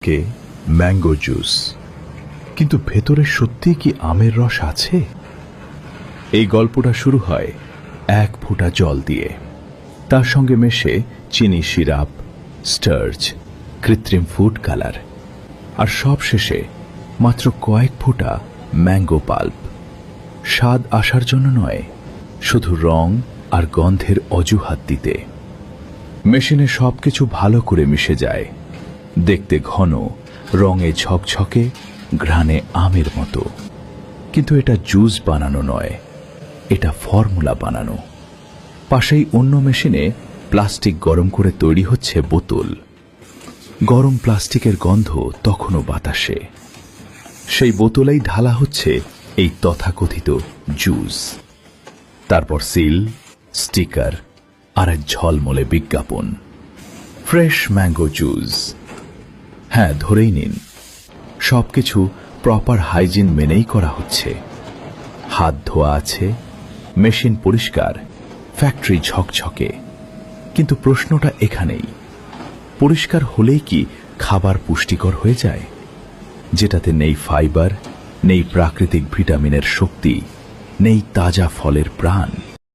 থাকে mango juice, কিন্তু ভেতরে সত্যি কি আমের রস আছে? এই গল্পটা শুরু হয় এক ফোঁটা জল দিয়ে, তার সঙ্গে মেশে চিনি সিরাপ, স্টার্চ, কৃত্রিম ফুড কালার, আর সব শেষে মাত্র কয়েক ফোঁটা ম্যাঙ্গো পাল্প। স্বাদ আসার জন্য নয়, শুধু রং আর গন্ধের অজুহাত দিতে। মেশিনে সবকিছু ভালো করে মিশে যায়, দেখতে ঘন, রঙে ঝকঝকে, ঘ্রাণে আমের মতো। কিন্তু এটা জুস বানানো নয়, এটা ফর্মুলা বানানো। পাশেই অন্য মেশিনে প্লাস্টিক গরম করে তৈরি হচ্ছে বোতল। গরম প্লাস্টিকের গন্ধ তখনও বাতাসে। সেই বোতলেই ঢালা হচ্ছে এই তথাকথিত জুস। তারপর সিল, স্টিকার আর এক ঝলমলে বিজ্ঞাপন, ফ্রেশ ম্যাঙ্গো জুস। হ্যাঁ, ধরেই নিন, সবকিছু প্রপার হাইজিন মেনেই করা হচ্ছে। হাত ধোয়া আছে, মেশিন পরিষ্কার, ফ্যাক্টরি ঝকঝকে। কিন্তু প্রশ্নটা এখানেই, পরিষ্কার হলেই কি খাবার পুষ্টিকর হয়ে যায়? যেটাতে নেই ফাইবার, নেই প্রাকৃতিক ভিটামিনের শক্তি, নেই তাজা ফলের প্রাণ।